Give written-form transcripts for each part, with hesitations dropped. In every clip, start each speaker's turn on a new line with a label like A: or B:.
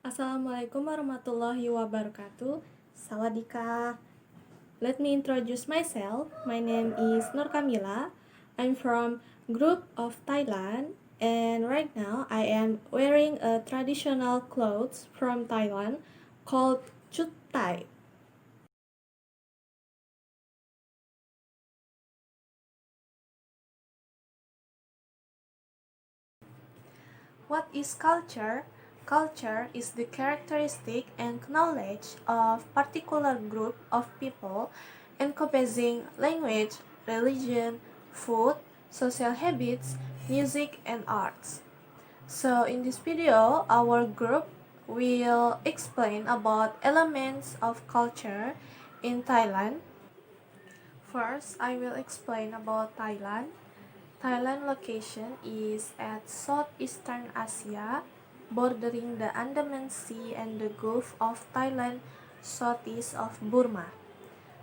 A: Assalamualaikum warahmatullahi wabarakatuh. Sawadika. Let me introduce myself. My name is Noor Kamila. I'm from group of Thailand, and right now I am wearing a traditional clothes from Thailand called Culutre. What is culture? Culture is the characteristic and knowledge of particular group of people encompassing language, religion, food, social habits, music, and arts. So in this video, our group will explain about elements of culture in Thailand. First, I will explain about Thailand. Thailand location is at Southeastern Asia, bordering the Andaman Sea and the Gulf of Thailand, southeast of Burma.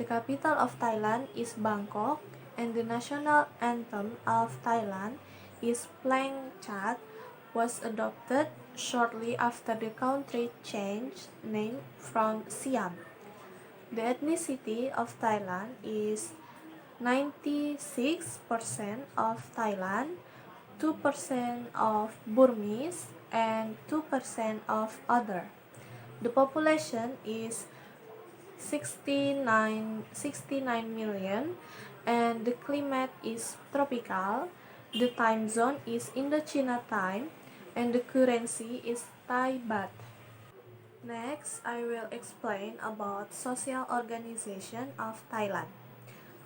A: The capital of Thailand is Bangkok, and the national anthem of Thailand is Plang Chat, was adopted shortly after the country changed name from Siam. The ethnicity of Thailand is 96% of Thailand, 2% of Burmese, and 2% of other. The population is 69 million, and the climate is tropical. The time zone is Indochina time, and the currency is Thai baht. Next, I will explain about social organization of Thailand.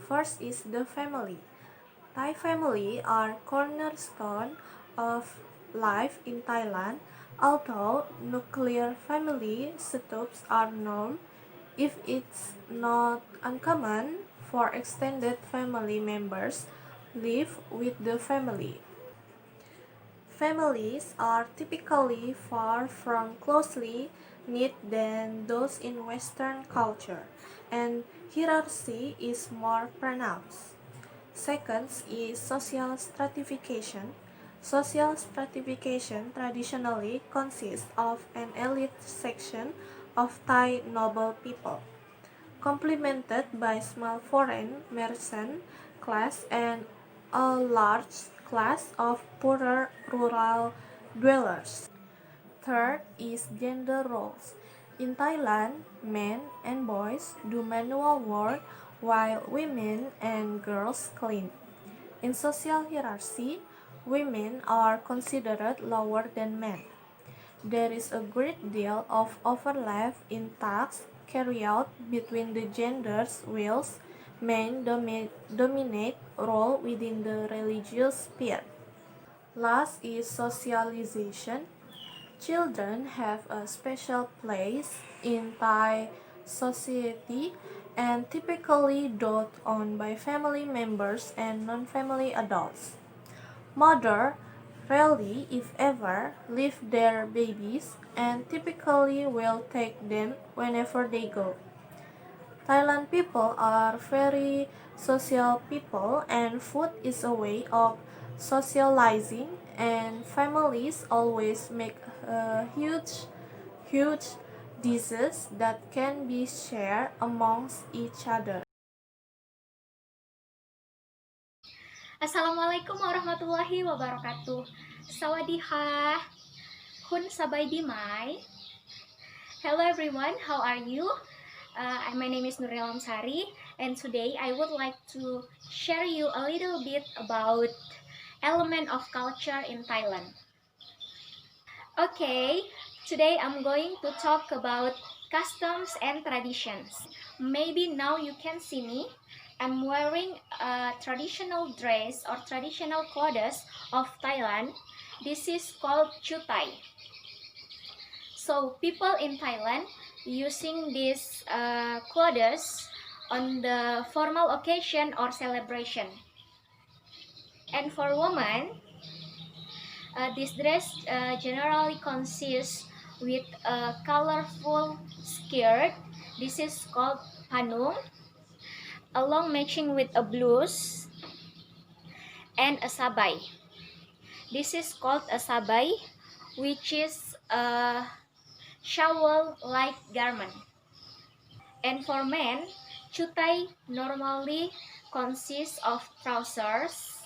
A: First is the family. Thai family are cornerstone of life in Thailand. Although nuclear family setups are known, if it's not uncommon for extended family members live with the family. Families are typically far from closely knit than those in Western culture, and hierarchy is more pronounced. Second is social stratification. Social stratification traditionally consists of an elite section of Thai noble people, complemented by small foreign merchant class and a large class of poorer rural dwellers. Third is gender roles. In Thailand, men and boys do manual work while women and girls clean. In social hierarchy, women are considered lower than men. There is a great deal of overlap in tasks carried out between the genders whilst men dominate role within the religious sphere. Last is socialization. Children have a special place in Thai society and typically doted on by family members and non-family adults. Mother rarely, if ever, leave their babies and typically will take them whenever they go. Thailand people are very social people, and food is a way of socializing, and families always make huge dishes that can be shared amongst each other.
B: Assalamualaikum warahmatullahi wabarakatuh. Sawadee-ha. Hun sabay di mai. Hello everyone, how are you? My name is Nur Nilam Sari, and today I would like to share you a little bit about element of culture in Thailand. Okay, today I'm going to talk about customs and traditions. Maybe now you can see me. I'm wearing a traditional dress or traditional clothes of Thailand. This is called chutai. So people in Thailand using these clothes on the formal occasion or celebration. And for women, this dress generally consists with a colorful skirt. This is called panung, along matching with a blouse and a sabai. This is called a sabai, which is shawl-like garment. And for men, chutai normally consists of trousers,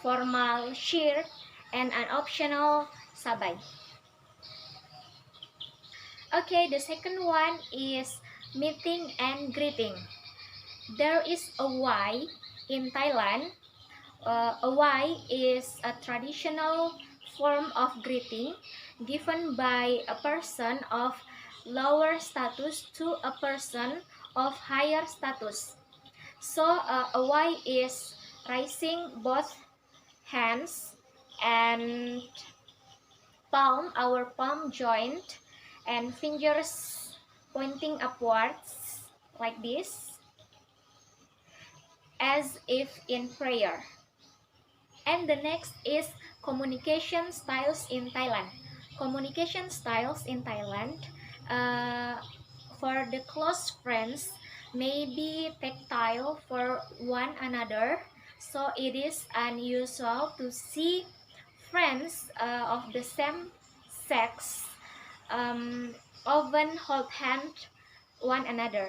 B: formal shirt, and an optional sabai. Okay, the second one is meeting and greeting. There is a Y in Thailand. A Y is a traditional form of greeting given by a person of lower status to a person of higher status. So a Y is raising both hands and our palm joint and fingers pointing upwards like this, as if in prayer. And the next is communication styles in Thailand. Communication styles in Thailand, uh, for the close friends, may be tactile for one another. So it is unusual to see friends of the same sex often hold hand one another.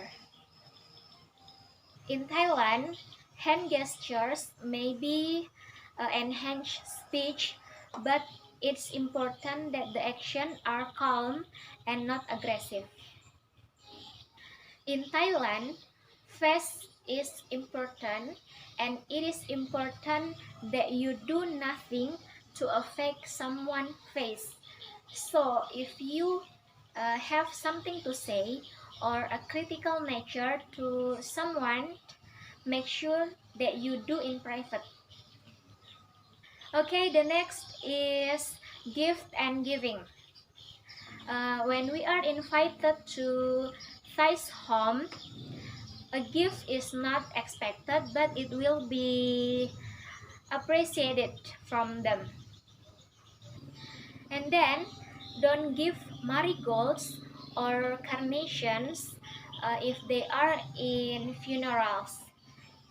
B: In Thailand, hand gestures may be enhance speech, but it's important that the actions are calm and not aggressive. In Thailand, face is important, and it is important that you do nothing to affect someone's face. So if you have something to say or a critical nature to someone, make sure that you do in private. Okay, the next is gift and giving. When we are invited to Thai's home, a gift is not expected, but it will be appreciated from them. And then, don't give marigolds or carnations if they are in funerals.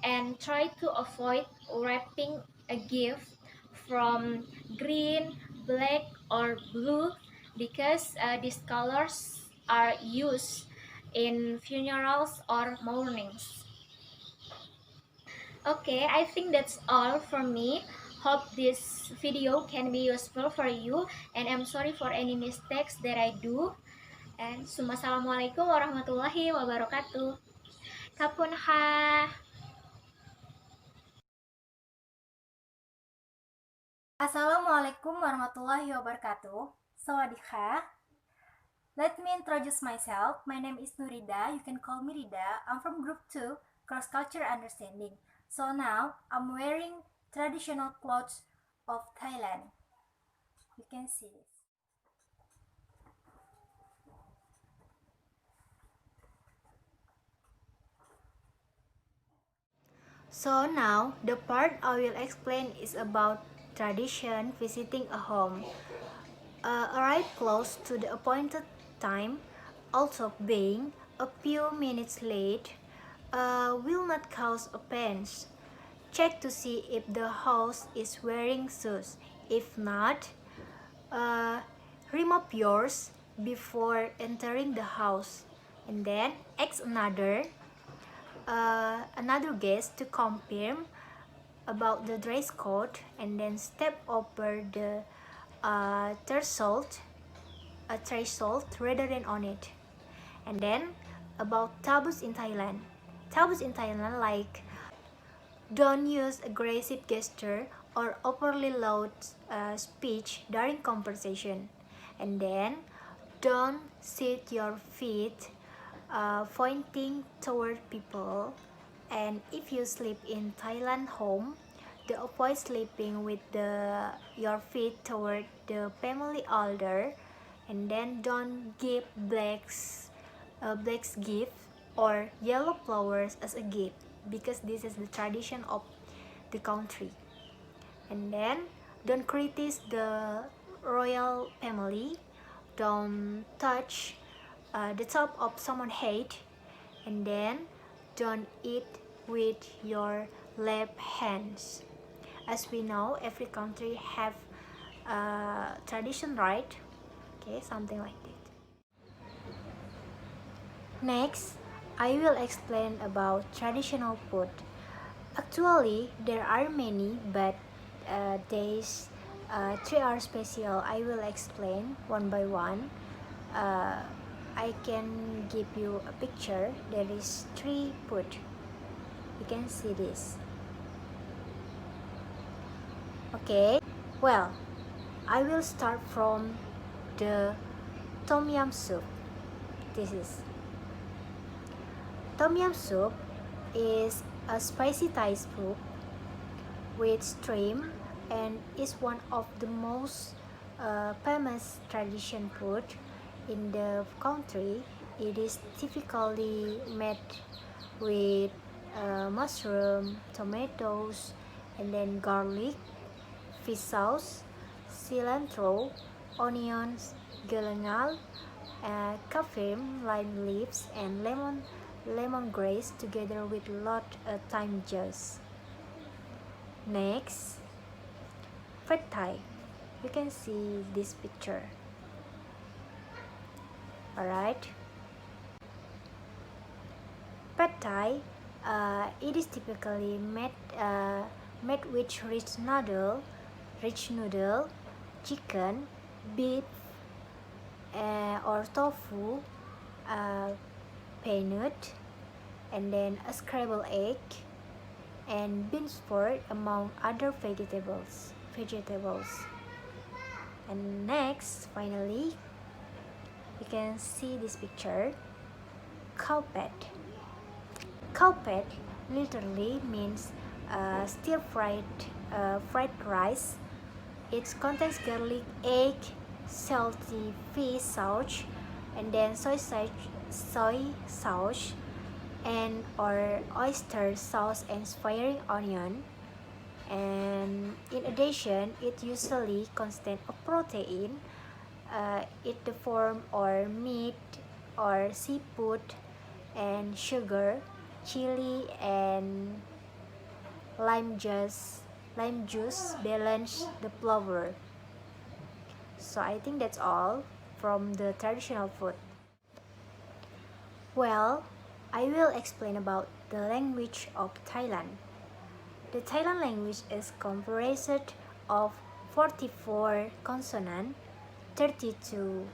B: And try to avoid wrapping a gift from green, black, or blue because these colors are used in funerals or mournings. Okay, I think that's all from me. Hope this video can be useful for you, and I'm sorry for any mistakes that I do. And Assalamualaikum warahmatullahi wabarakatuh. Kapun ha.
C: Assalamualaikum warahmatullahi wabarakatuh. Sawadee. Let me introduce myself. My name is Nur Ridha. You can call me Ridha. I'm from Group 2, Cross Culture Understanding. So now, I'm wearing traditional clothes of Thailand. You can see this. So now, the part I will explain is about tradition visiting a home. Arrive close to the appointed time, also being a few minutes late, will not cause offense. Check to see if the host is wearing shoes. If not, remove yours before entering the house, and then ask another guest to confirm about the dress code, and then step over the threshold rather than on it. And then about taboos in Thailand. Taboos in Thailand, like don't use aggressive gesture or overly loud speech during conversation. And then don't sit your feet pointing toward people. And if you sleep in Thailand home, avoid sleeping with your feet toward the family elder. And then don't give blacks gift or yellow flowers as a gift, because this is the tradition of the country. And then don't criticize the royal family. Don't touch the top of someone's head. And then don't eat with your left hands. As we know, every country have tradition, right? Okay, something like that. Next, I will explain about traditional food. Actually, there are many, but these three are special. I will explain one by one. I can give you a picture. There is three food. You can see this. Okay, well, I will start from the tom yum soup. This is tom yum soup is a spicy Thai soup with shrimp and is one of the most famous tradition food in the country. It is typically made with mushroom, tomatoes, and then garlic, fish sauce, cilantro, onions, galangal, kaffir, lime leaves, and lemongrass together with lot of thyme juice. Next, pad thai. You can see this picture. Alright. Pad thai, it is typically made with rich noodle, chicken, beef, or tofu, peanut, and then a scrambled egg, and bean sprouts among other vegetables. And next, finally, you can see this picture. Cowpad. Cowpad literally means stir-fried fried rice. It contains garlic, egg, salty fish sauce, and then soy sauce, and or oyster sauce and firing onion. And in addition, it usually contains a protein, in the form or meat or seafood, and sugar, chili, and lime juice balance the flavor. So I think that's all from the traditional food. Well, I will explain about the language of Thailand. The Thailand language is composed of 44 consonants, 32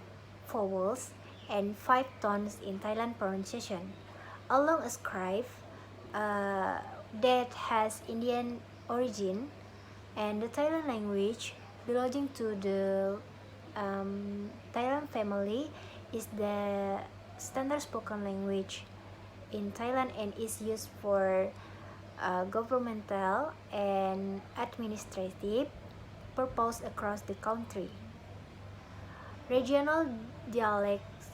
C: vowels, and 5 tones in Thailand pronunciation, along a script that has Indian origin, and the Thailand language belonging to the Thailand family is the standard spoken language in Thailand and is used for governmental and administrative purpose across the country. Regional dialects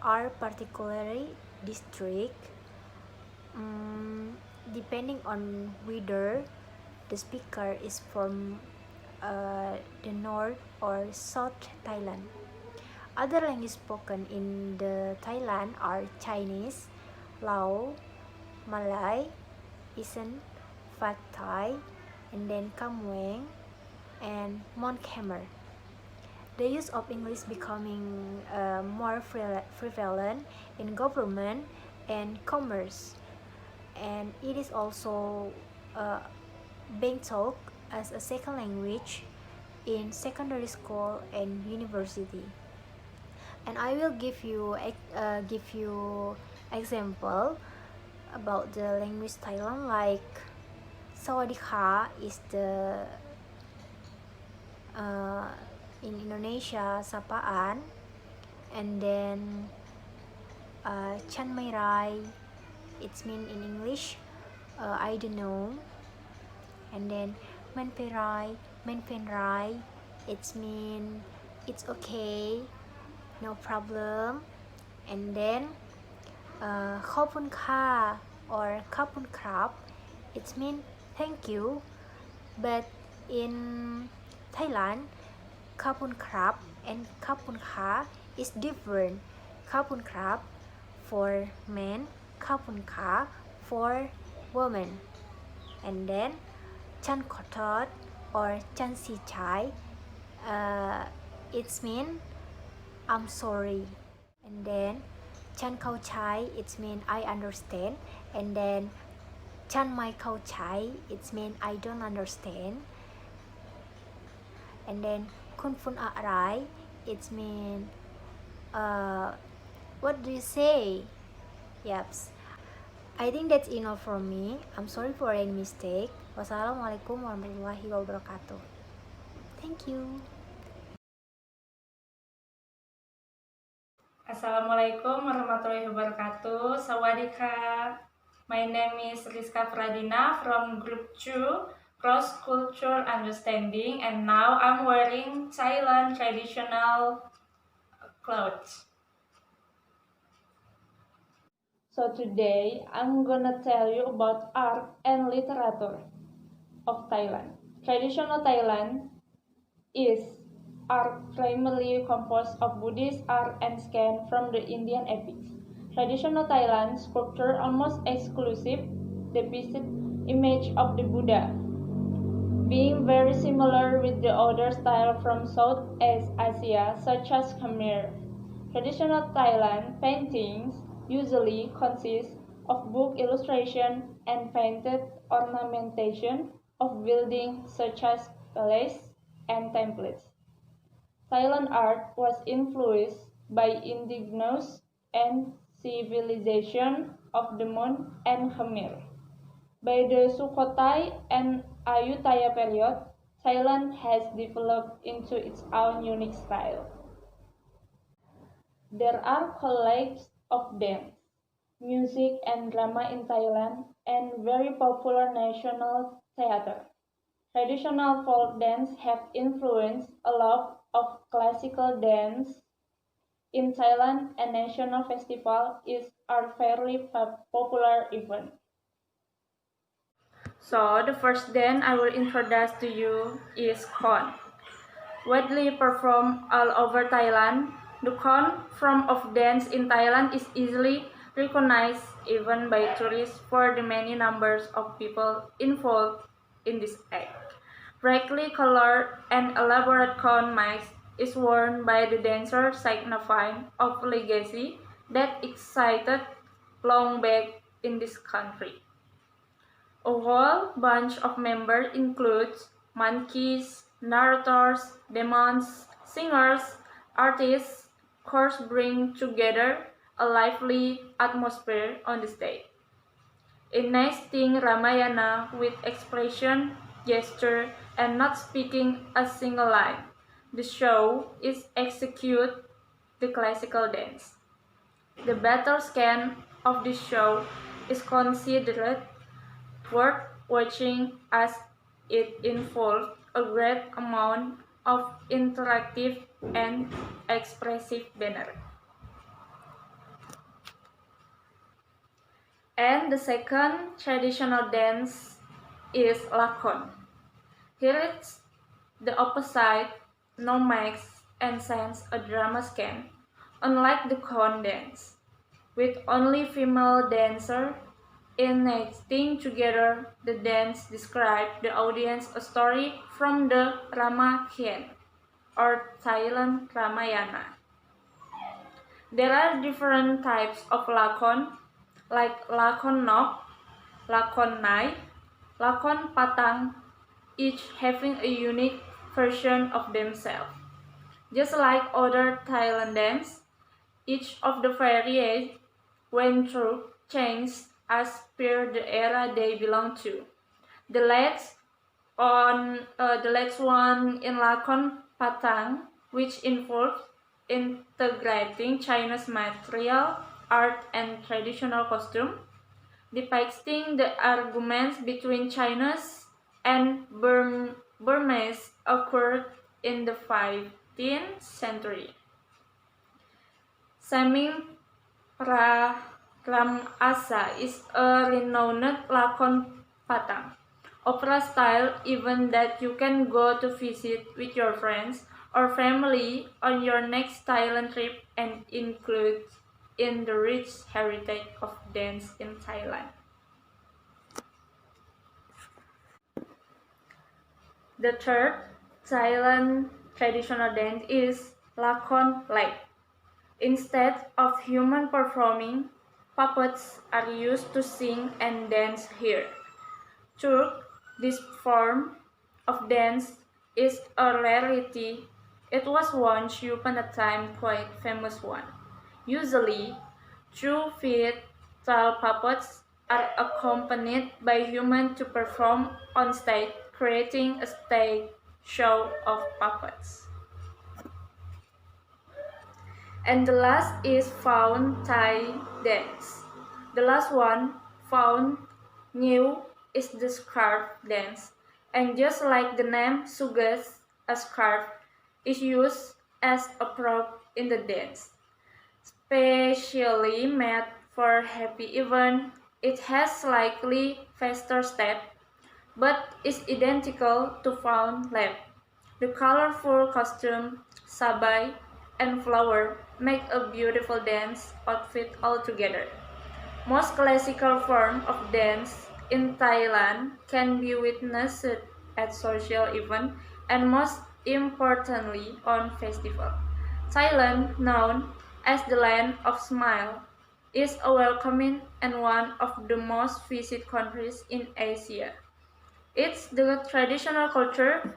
C: are particularly distinct depending on whether the speaker is from the north or south Thailand. Other languages spoken in the Thailand are Chinese, Lao, Malay, Isan, Pad Thai, and then Khmer, and Mon Khmer. The use of English becoming more prevalent in government and commerce, and it is also being taught as a second language in secondary school and university. And I will give you example about the language Thailand, like Sawadika is the in Indonesia sapaan, and then Chan Mai Rai, it's mean in English I don't know, and then Men Pen Rai, it's mean it's okay, no problem, and then Khopun Kha or Kapun Krap, it's mean thank you, but in Thailand, Kapun Krap and Kapun Kha is different. Kapun Krap for men, Kapun Kha for women, and then Chan Khotot or Chan Si Chai, it's mean I'm sorry, and then Chan Kau Chai, it means I understand. And then Chan Mai Kau Chai, it means I don't understand. And then Kun Fun A Rai, it means what do you say? Yep. I think that's enough from me. I'm sorry for any mistake. Wassalamualaikum warahmatullahi wabarakatuh. Thank you.
D: Assalamualaikum warahmatullahi wabarakatuh. Sawadika. My name is Rizka Fradina from Group 2, Cross Cultural Understanding, and now I'm wearing Thailand traditional clothes. So today I'm gonna tell you about art and literature of Thailand. Traditional Thailand is art primarily composed of Buddhist art and scan from the Indian epics. Traditional Thailand sculpture almost exclusive depict image of the Buddha, being very similar with the other style from Southeast Asia such as Khmer. Traditional Thailand paintings usually consist of book illustration and painted ornamentation of buildings such as palaces and temples. Thailand art was influenced by indigenous and civilization of the Mon and Khmer. By the Sukhothai and Ayutthaya period, Thailand has developed into its own unique style. There are collections of dance, music and drama in Thailand and very popular national theater. Traditional folk dance have influenced a lot of classical dance in Thailand, and national festival are fairly popular event. So the first dance I will introduce to you is Khon. Widely performed all over Thailand, the Khon form of dance in Thailand is easily recognized even by tourists for the many numbers of people involved in this act. Brightly colored and elaborate Khon mask is worn by the dancer signifying of legacy that existed long back in this country. A whole bunch of members includes monkeys, narrators, demons, singers, artists, chorus bring together a lively atmosphere on the stage. Enacting Ramayana with expression, gesture, and not speaking a single line. The show is execute the classical dance. The battle scan of this show is considered worth watching as it involves a great amount of interactive and expressive manner. And the second traditional dance is lakon. Here it's the opposite, no makes and sends a drama scan, unlike the Khon dance, with only female dancer enacting together. The dance describes the audience a story from the Ramakien, or Thailand Ramayana. There are different types of lakon, like lakon nok, lakon nai, lakon patang, each having a unique version of themselves. Just like other Thailand dance, each of the variants went through change as per the era they belong to. The latest one in lakon patang, which involves integrating Chinese material art and traditional costume, depicting the arguments between Chinese and Burmese occurred in the 15th century. Saming Ram Asa is a renowned lakon patang opera style event that you can go to visit with your friends or family on your next Thailand trip and includes in the rich heritage of dance in Thailand. The third Thailand traditional dance is lakon lek. Instead of human performing, puppets are used to sing and dance here. Turk, this form of dance is a rarity. It was once upon a time quite famous one. Usually, 2 feet tall puppets are accompanied by humans to perform on stage, creating a stage show of puppets. And the last is found Thai dance. The last one, found new, is the scarf dance. And just like the name suggests, a scarf is used as a prop in the dance. Specially made for happy event, it has slightly faster step, but is identical to found lap. The colorful costume, sabai, and flower make a beautiful dance outfit altogether. Most classical form of dance in Thailand can be witnessed at social events and most importantly on festival. Thailand, known as the land of smile, is a welcoming and one of the most visited countries in Asia. It's the traditional culture,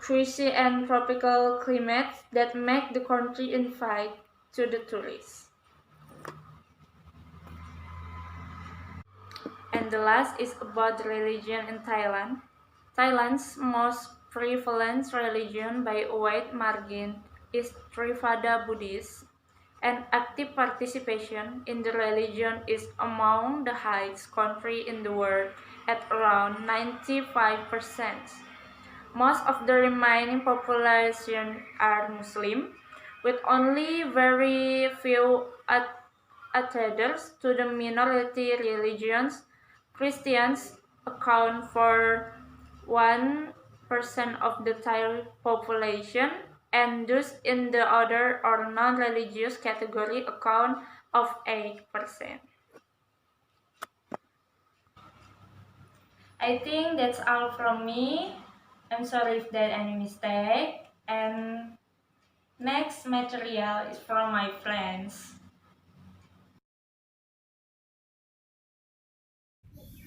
D: cuisine and tropical climates that make the country invite to the tourists. And the last is about religion in Thailand. Thailand's most prevalent religion by a wide margin is Theravada Buddhism, and active participation in the religion is among the highest countries in the world at around 95%. Most of the remaining population are Muslim, with only very few adherents to the minority religions. Christians account for 1% of the Thai population, and those in the other or non-religious category account of 8%. I think that's all from me. I'm sorry if there any mistake. And next material is from my friends.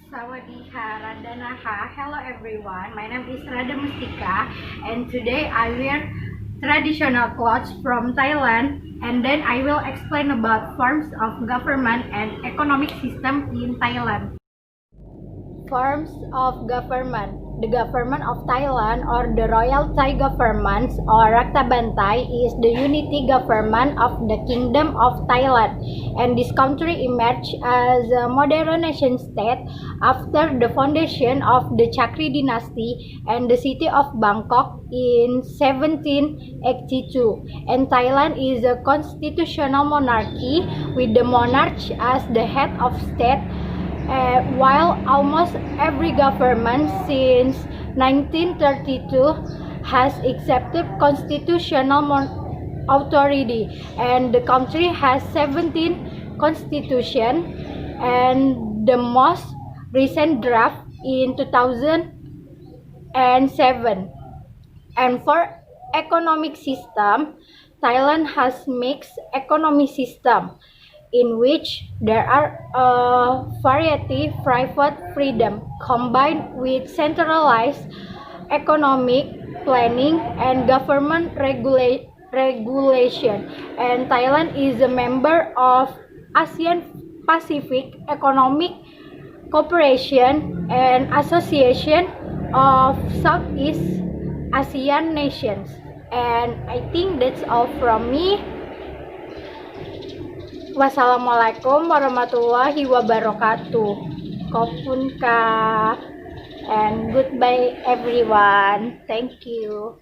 E: Sawadika Radanaha. Hello everyone, my name is Rada Mustika and today I wear traditional clothes from Thailand, and then I will explain about forms of government and economic system in Thailand. Forms of government. The government of Thailand, or the Royal Thai Government, or Raktabantai, is the unity government of the Kingdom of Thailand, and this country emerged as a modern nation state after the foundation of the Chakri dynasty and the city of Bangkok in 1782. And Thailand is a constitutional monarchy with the monarch as the head of state. While almost every government since 1932 has accepted constitutional authority, and the country has 17 constitution, and the most recent draft in 2007. And for economic system, Thailand has mixed economic system, in which there are a variety private freedom combined with centralized economic planning and government regulation. And Thailand is a member of ASEAN Pacific Economic Cooperation and Association of Southeast Asian nations. And I think that's all from me. Wassalamualaikum warahmatullahi wabarakatuh. Khopun ka. And goodbye everyone. Thank you.